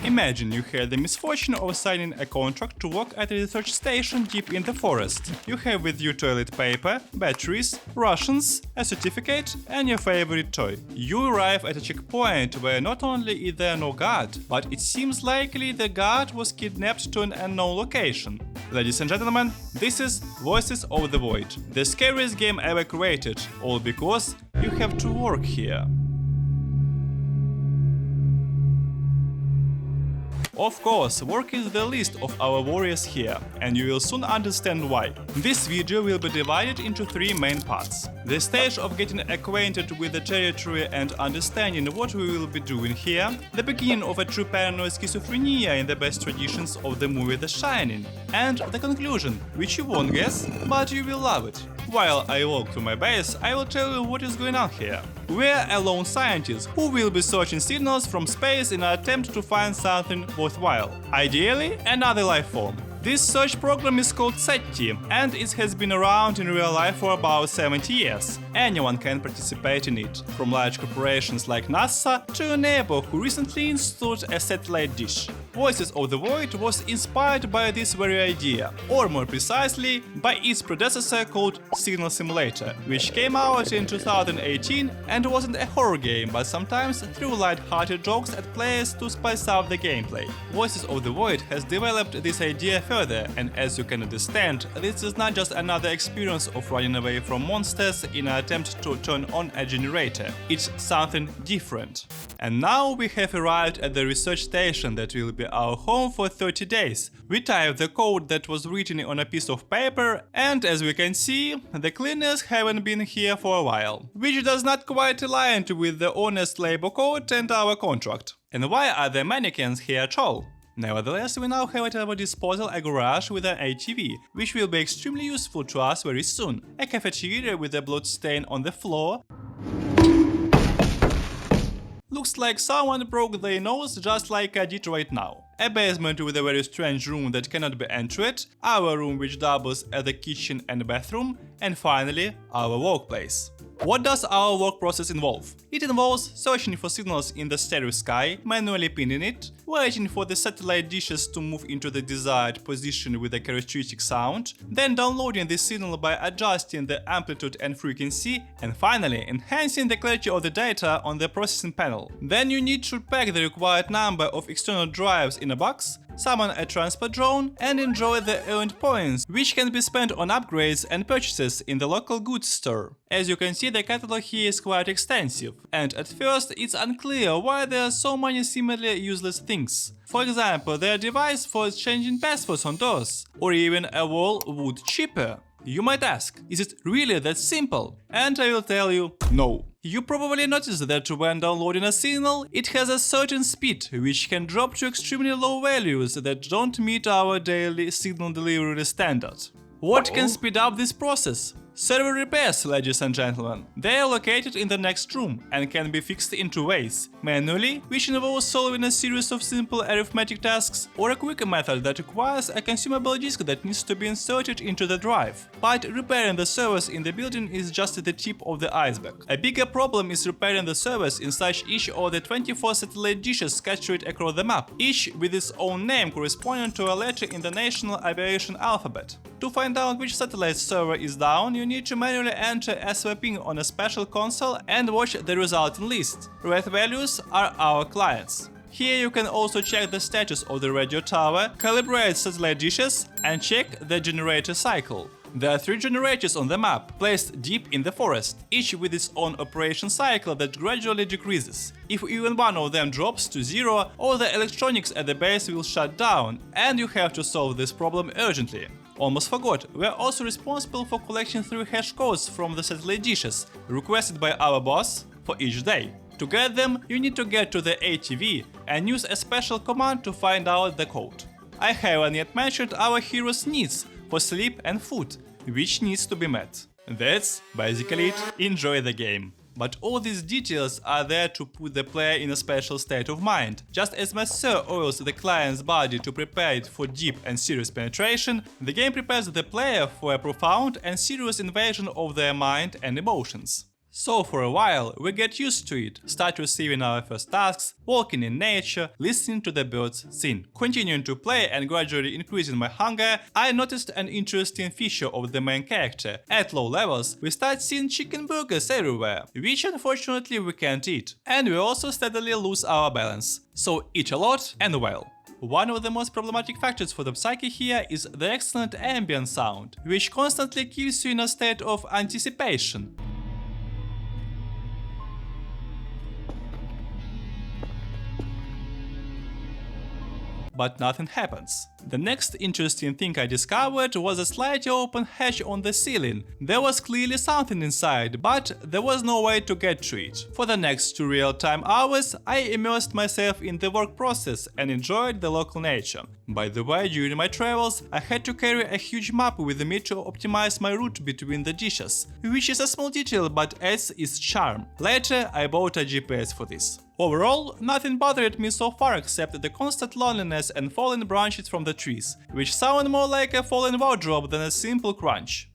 Imagine you had the misfortune of signing a contract to work at a research station deep in the forest. You have with you toilet paper, batteries, rations, a certificate and your favorite toy. You arrive at a checkpoint where not only is there no guard, but it seems likely the guard was kidnapped to an unknown location. Ladies and gentlemen, this is Voices of the Void, the scariest game ever created, all because you have to work here. Of course, work is the least of our worries here, and you will soon understand why. This video will be divided into three main parts. The stage of getting acquainted with the territory and understanding what we will be doing here, the beginning of a true paranoid schizophrenia in the best traditions of the movie The Shining, and the conclusion, which you won't guess, but you will love it. While I walk to my base, I will tell you what is going on here. We're a lone scientist who will be searching signals from space in an attempt to find something worthwhile. Ideally, another life form. This search program is called SETI, and it has been around in real life for about 70 years. Anyone can participate in it, from large corporations like NASA to a neighbor who recently installed a satellite dish. Voices of the Void was inspired by this very idea, or more precisely, by its predecessor called Signal Simulator, which came out in 2018 and wasn't a horror game, but sometimes threw light-hearted jokes at players to spice up the gameplay. Voices of the Void has developed this idea further, and as you can understand, this is not just another experience of running away from monsters in an attempt to turn on a generator, it's something different. And now we have arrived at the research station that will be our home for 30 days. We type the code that was written on a piece of paper, and as we can see, the cleaners haven't been here for a while, which does not quite align with the honest labor code and our contract. And why are there mannequins here at all? Nevertheless, we now have at our disposal a garage with an ATV, which will be extremely useful to us very soon, a cafeteria with a blood stain on the floor. Looks like someone broke their nose just like I did right now. A basement with a very strange room that cannot be entered, our room which doubles as a kitchen and bathroom, and finally, our workplace. What does our work process involve? It involves searching for signals in the stereo sky, manually pinning it, waiting for the satellite dishes to move into the desired position with a characteristic sound, then downloading the signal by adjusting the amplitude and frequency, and finally enhancing the clarity of the data on the processing panel. Then you need to pack the required number of external drives in a box, summon a transport drone, and enjoy the earned points, which can be spent on upgrades and purchases in the local goods store. As you can see, the catalog here is quite extensive, and at first it's unclear why there are so many seemingly useless things. For example, their device for changing passwords on doors, or even a wall wood chipper. You might ask, is it really that simple? And I will tell you, no. You probably noticed that when downloading a signal, it has a certain speed, which can drop to extremely low values that don't meet our daily signal delivery standard. What can speed up this process? Server repairs, ladies and gentlemen. They are located in the next room and can be fixed in two ways: manually, which involves solving a series of simple arithmetic tasks, or a quicker method that requires a consumable disk that needs to be inserted into the drive. But repairing the servers in the building is just the tip of the iceberg. A bigger problem is repairing the servers inside each of the 24 satellite dishes scattered across the map, each with its own name corresponding to a letter in the national aviation alphabet. To find out which satellite server is down, you need to manually enter a swapping on a special console and watch the resulting list. Red values are our clients. Here you can also check the status of the radio tower, calibrate satellite dishes, and check the generator cycle. There are 3 generators on the map, placed deep in the forest, each with its own operation cycle that gradually decreases. If even one of them drops to 0, all the electronics at the base will shut down, and you have to solve this problem urgently. Almost forgot, we are also responsible for collecting 3 hash codes from the satellite dishes, requested by our boss for each day. To get them, you need to get to the ATV and use a special command to find out the code. I haven't yet mentioned our hero's needs for sleep and food, which needs to be met. That's basically it. Enjoy the game. But all these details are there to put the player in a special state of mind. Just as Master oils the client's body to prepare it for deep and serious penetration, the game prepares the player for a profound and serious invasion of their mind and emotions. So for a while we get used to it, start receiving our first tasks, walking in nature, listening to the birds sing. Continuing to play and gradually increasing my hunger, I noticed an interesting feature of the main character. At low levels we start seeing chicken burgers everywhere, which unfortunately we can't eat. And we also steadily lose our balance. So eat a lot and well. One of the most problematic factors for the psyche here is the excellent ambient sound, which constantly keeps you in a state of anticipation. But nothing happens. The next interesting thing I discovered was a slightly open hatch on the ceiling. There was clearly something inside, but there was no way to get to it. For the next 2 real-time hours, I immersed myself in the work process and enjoyed the local nature. By the way, during my travels, I had to carry a huge map with me to optimize my route between the dishes, which is a small detail but adds its charm. Later, I bought a GPS for this. Overall, nothing bothered me so far except the constant loneliness and fallen branches from the trees, which sound more like a fallen wardrobe than a simple crunch.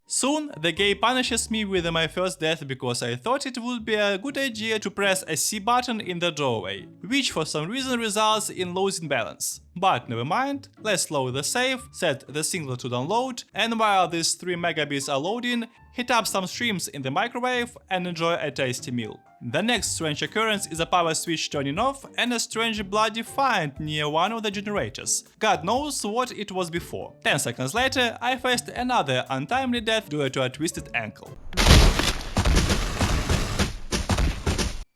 Soon, the game punishes me with my first death because I thought it would be a good idea to press a C button in the doorway, which for some reason results in losing balance. But never mind, let's load the save, set the singler to download, and while these 3 megabits are loading, heat up some shrimps in the microwave and enjoy a tasty meal. The next strange occurrence is a power switch turning off and a strange bloody find near one of the generators. God knows what it was before. 10 seconds later, I faced another untimely death due to a twisted ankle.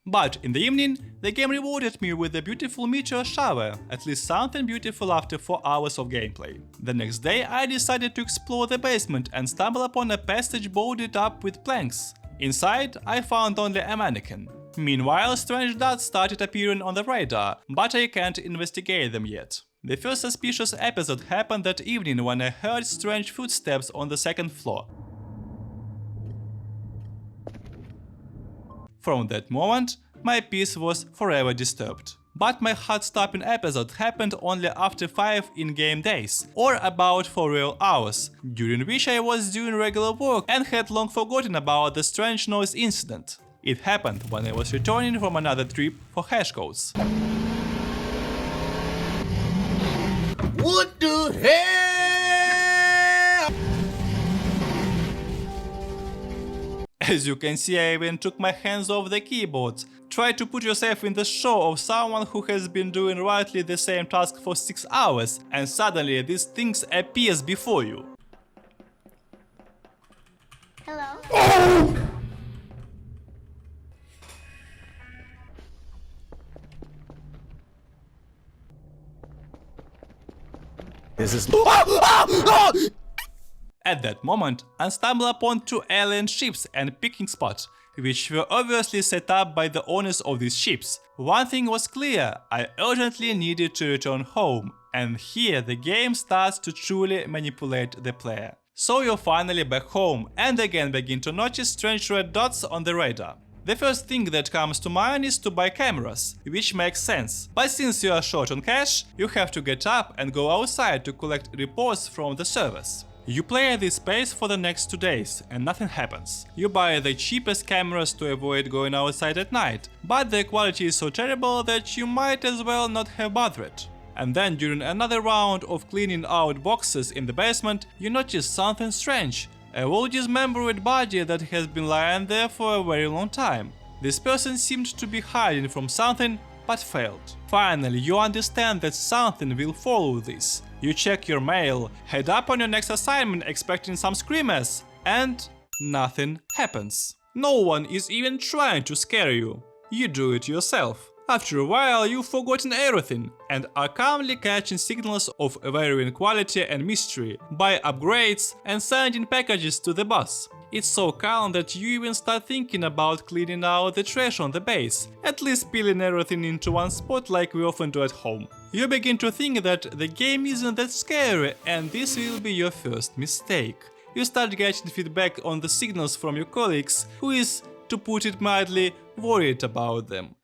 But in the evening, the game rewarded me with a beautiful meteor shower, at least something beautiful after 4 hours of gameplay. The next day I decided to explore the basement and stumble upon a passage boarded up with planks. Inside I found only a mannequin. Meanwhile, strange dots started appearing on the radar, but I can't investigate them yet. The first suspicious episode happened that evening when I heard strange footsteps on the 2nd floor. From that moment, my peace was forever disturbed. But my heart-stopping episode happened only after 5 in-game days, or about 4 real hours, during which I was doing regular work and had long forgotten about the strange noise incident. It happened when I was returning from another trip for hash codes. What the hell? As you can see, I even took my hands off the keyboard. Try to put yourself in the shoe of someone who has been doing roughly the same task for 6 hours, and suddenly this thing appears before you. Hello? Oh! This is. At that moment, I stumbled upon 2 alien ships and picking spots, which were obviously set up by the owners of these ships. One thing was clear, I urgently needed to return home, and here the game starts to truly manipulate the player. So you're finally back home, and again begin to notice strange red dots on the radar. The first thing that comes to mind is to buy cameras, which makes sense, but since you are short on cash, you have to get up and go outside to collect reports from the servers. You play at this space for the next 2 days and nothing happens. You buy the cheapest cameras to avoid going outside at night, but the quality is so terrible that you might as well not have bothered. And then during another round of cleaning out boxes in the basement, you notice something strange. A well dismembered body that has been lying there for a very long time. This person seemed to be hiding from something, but failed. Finally, you understand that something will follow this. You check your mail, head up on your next assignment expecting some screamers, and nothing happens. No one is even trying to scare you. You do it yourself. After a while, you've forgotten everything and are calmly catching signals of varying quality and mystery, buy upgrades and sending packages to the boss. It's so calm that you even start thinking about cleaning out the trash on the base, at least peeling everything into one spot like we often do at home. You begin to think that the game isn't that scary and this will be your first mistake. You start getting feedback on the signals from your colleagues, who is, to put it mildly, worried about them.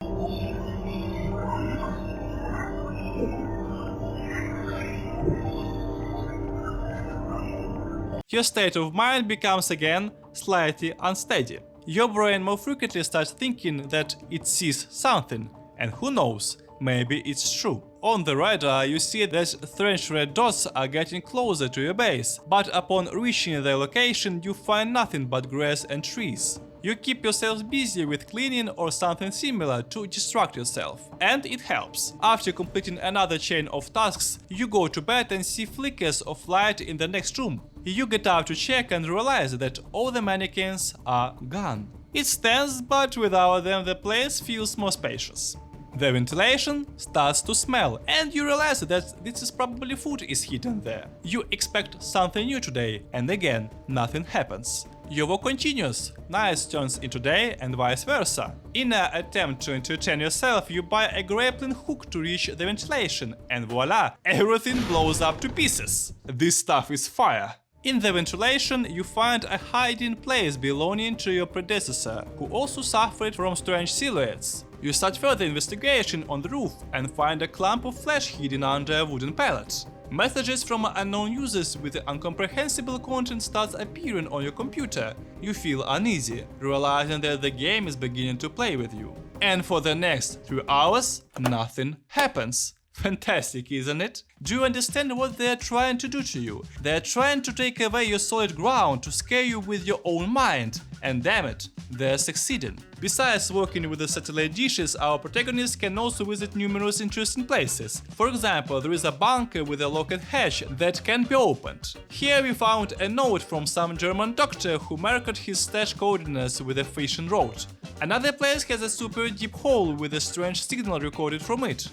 Your state of mind becomes again slightly unsteady. Your brain more frequently starts thinking that it sees something, and who knows, maybe it's true. On the radar, you see that strange red dots are getting closer to your base, but upon reaching their location, you find nothing but grass and trees. You keep yourself busy with cleaning or something similar to distract yourself, and it helps. After completing another chain of tasks, you go to bed and see flickers of light in the next room. You get out to check and realize that all the mannequins are gone. It's tense, but without them the place feels more spacious. The ventilation starts to smell, and you realize that this is probably food is hidden there. You expect something new today, and again, nothing happens. Your work continues, night turns into day and vice versa. In an attempt to entertain yourself, you buy a grappling hook to reach the ventilation, and voila, everything blows up to pieces. This stuff is fire. In the ventilation, you find a hiding place belonging to your predecessor, who also suffered from strange silhouettes. You start further investigation on the roof and find a clump of flesh hidden under a wooden pallet. Messages from unknown users with incomprehensible content starts appearing on your computer. You feel uneasy, realizing that the game is beginning to play with you. And for the next 3 hours, nothing happens. Fantastic, isn't it? Do you understand what they're trying to do to you? They're trying to take away your solid ground, to scare you with your own mind. And damn it, they're succeeding. Besides working with the satellite dishes, our protagonists can also visit numerous interesting places. For example, there is a bunker with a locked hatch that can be opened. Here we found a note from some German doctor who marked his stash coordinates with a fishing rod. Another place has a super deep hole with a strange signal recorded from it.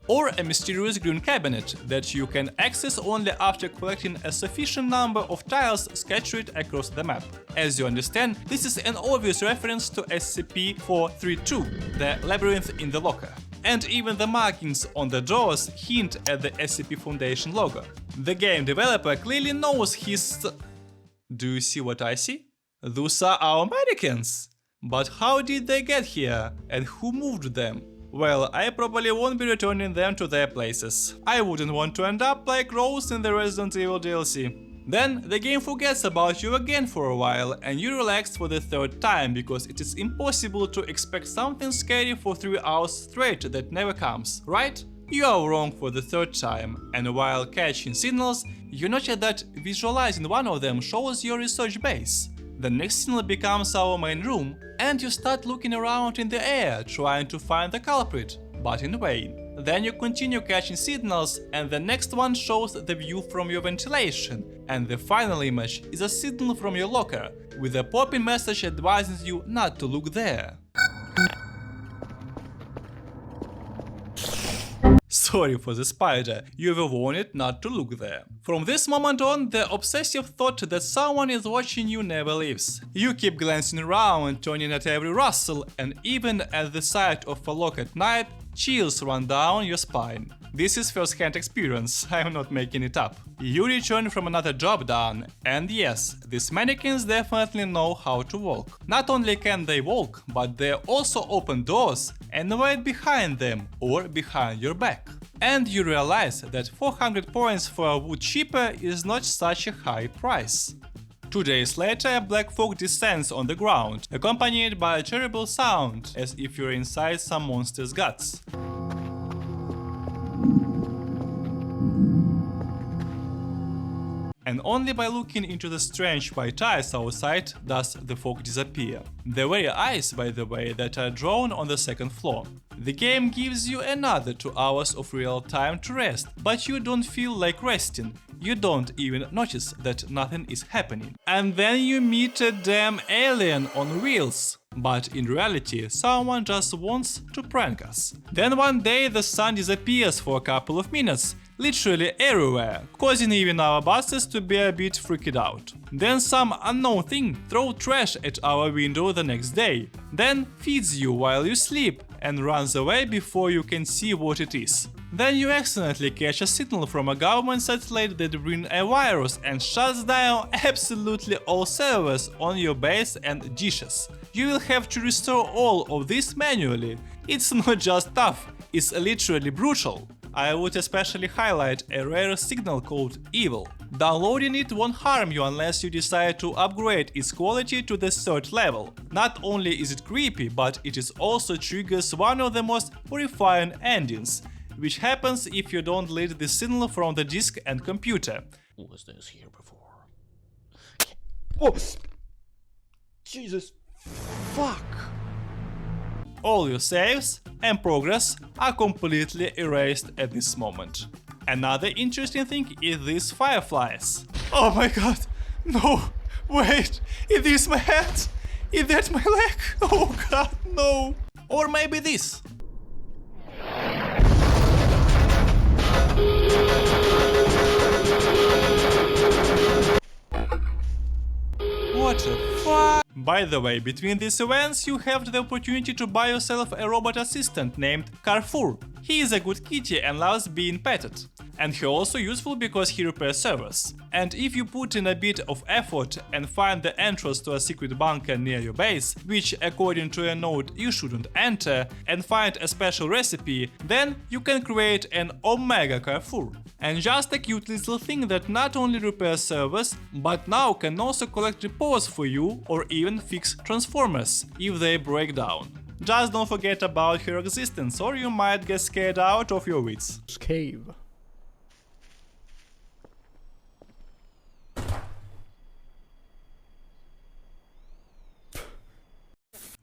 Or a mysterious green cabinet that you can access only after collecting a sufficient number of tiles scattered across the map. As you understand, this is an obvious reference to SCP-432, the labyrinth in the locker. And even the markings on the doors hint at the SCP Foundation logo. The game developer clearly knows his... Do you see what I see? Those are our mannequins! But how did they get here? And who moved them? Well, I probably won't be returning them to their places. I wouldn't want to end up like Rose in the Resident Evil DLC. Then the game forgets about you again for a while, and you relax for the 3rd time, because it is impossible to expect something scary for 3 hours straight that never comes, right? You are wrong for the 3rd time, and while catching signals, you notice that visualizing one of them shows your research base. The next signal becomes our main room, and you start looking around in the air trying to find the culprit, but in vain. Then you continue catching signals, and the next one shows the view from your ventilation, and the final image is a signal from your locker, with a popping message advising you not to look there. Sorry for the spider, you were warned not to look there. From this moment on, the obsessive thought that someone is watching you never leaves. You keep glancing around, turning at every rustle, and even at the sight of a lock at night, chills run down your spine. This is first-hand experience, I'm not making it up. You return from another job done, and yes, these mannequins definitely know how to walk. Not only can they walk, but they also open doors and wait behind them or behind your back. And you realize that 400 points for a wood chipper is not such a high price. 2 days later, a black fog descends on the ground, accompanied by a terrible sound, as if you're inside some monster's guts. And only by looking into the strange white eyes outside does the fog disappear. The very eyes, by the way, that are drawn on the 2nd floor. The game gives you another 2 hours of real time to rest, but you don't feel like resting. You don't even notice that nothing is happening. And then you meet a damn alien on wheels. But in reality, someone just wants to prank us. Then one day the sun disappears for a couple of minutes, literally everywhere, causing even our bosses to be a bit freaked out. Then some unknown thing throws trash at our window the next day, then feeds you while you sleep and runs away before you can see what it is. Then you accidentally catch a signal from a government satellite that brings a virus and shuts down absolutely all servers on your base and dishes. You will have to restore all of this manually. It's not just tough, it's literally brutal. I would especially highlight a rare signal called Evil. Downloading it won't harm you unless you decide to upgrade its quality to the 3rd level. Not only is it creepy, but it is also triggers one of the most horrifying endings, which happens if you don't delete the signal from the disk and computer. Was this here before? Oh! Jesus. Fuck. All your saves and progress are completely erased at this moment. Another interesting thing is these fireflies. Oh my god! No! Wait! Is this my head? Is that my leg? Oh god, no! Or maybe this. What the fuck? By the way, between these events you have the opportunity to buy yourself a robot assistant named Carrefour. He is a good kitty and loves being petted. And he also useful because he repairs servers. And if you put in a bit of effort and find the entrance to a secret bunker near your base, which according to a note you shouldn't enter, and find a special recipe, then you can create an Omega Carrefour. And just a cute little thing that not only repairs servers, but now can also collect reports for you or even fix transformers if they break down. Just don't forget about her existence or you might get scared out of your wits. Cave.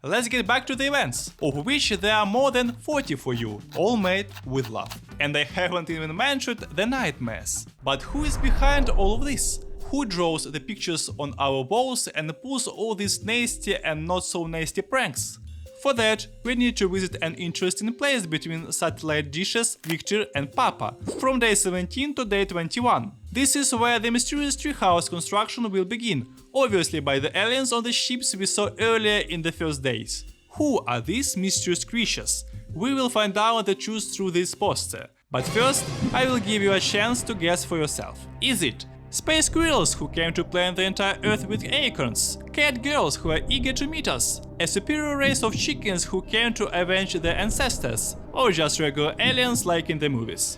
Let's get back to the events, of which there are more than 40 for you, all made with love. And I haven't even mentioned the nightmares. But who is behind all of this? Who draws the pictures on our walls and pulls all these nasty and not so nasty pranks? For that, we need to visit an interesting place between satellite dishes Victor and Papa, from day 17 to day 21. This is where the mysterious treehouse construction will begin, obviously by the aliens on the ships we saw earlier in the first days. Who are these mysterious creatures? We will find out the truth through this poster. But first, I will give you a chance to guess for yourself. Is it space squirrels who came to plant the entire Earth with acorns, cat girls who are eager to meet us, a superior race of chickens who came to avenge their ancestors, or just regular aliens like in the movies?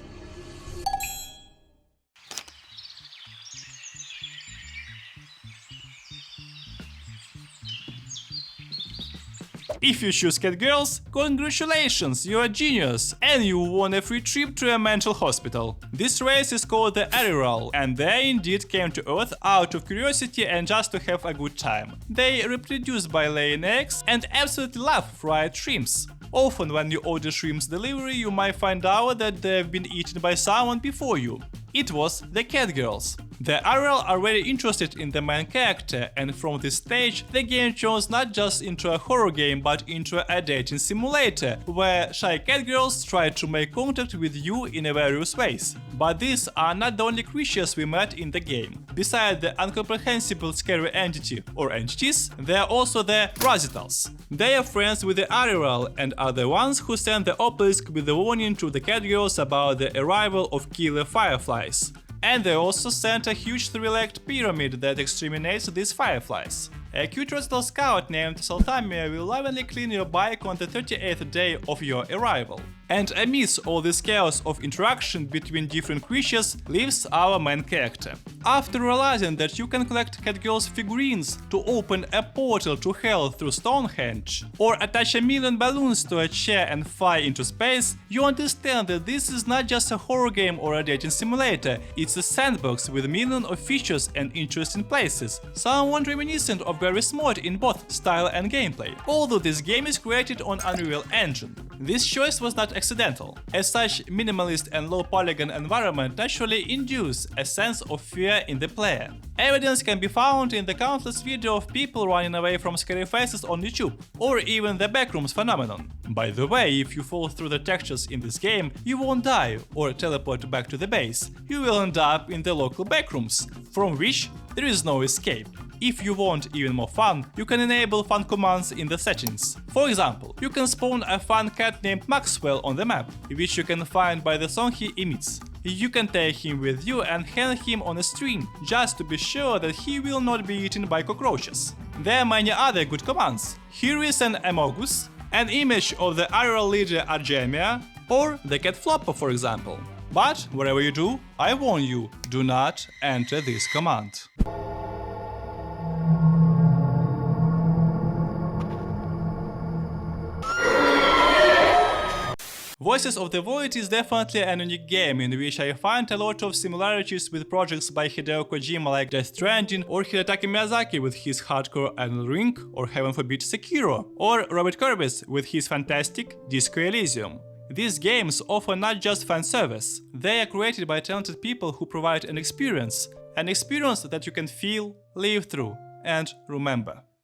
If you choose cat girls, congratulations, you're a genius, and you won a free trip to a mental hospital. This race is called the Ariral, and they indeed came to Earth out of curiosity and just to have a good time. They reproduce by laying eggs and absolutely love fried shrimps. Often when you order shrimps delivery, you might find out that they've been eaten by someone before you. It was the cat girls. The Ariel are very interested in the main character, and from this stage the game turns not just into a horror game but into a dating simulator, where shy cat girls try to make contact with you in various ways. But these are not the only creatures we met in the game. Besides the incomprehensible scary entity or entities, there are also the Rositals. They are friends with the Ariel and are the ones who send the obelisk with the warning to the cat girls about the arrival of killer fireflies. And they also sent a huge three-legged pyramid that exterminates these fireflies. A cute Rosital scout named Saltamia will lovingly clean your bike on the 38th day of your arrival. And amidst all this chaos of interaction between different creatures lives our main character. After realizing that you can collect catgirls figurines to open a portal to hell through Stonehenge, or attach a million balloons to a chair and fly into space, you understand that this is not just a horror game or a dating simulator, it's a sandbox with a million of features and interesting places, somewhat reminiscent of Garry's Mod in both style and gameplay, although this game is created on Unreal Engine. This choice was not accidental, as such minimalist and low polygon environment naturally induce a sense of fear in the player. Evidence can be found in the countless videos of people running away from scary faces on YouTube, or even the backrooms phenomenon. By the way, if you fall through the textures in this game, you won't die or teleport back to the base. You will end up in the local backrooms, from which there is no escape. If you want even more fun, you can enable fun commands in the settings. For example, you can spawn a fun cat named Maxwell on the map, which you can find by the song he emits. You can take him with you and hang him on a string, just to be sure that he will not be eaten by cockroaches. There are many other good commands. Here is an Amogus, an image of the Ariel leader Argemia, or the cat Flopper, for example. But whatever you do, I warn you, do not enter this command. Voices of the Void is definitely an unique game in which I find a lot of similarities with projects by Hideo Kojima like Death Stranding, or Hidetaka Miyazaki with his hardcore Elden Ring, or heaven forbid Sekiro, or Robert Kirby's with his fantastic Disco Elysium. These games offer not just fan service, they are created by talented people who provide an experience that you can feel, live through, and remember.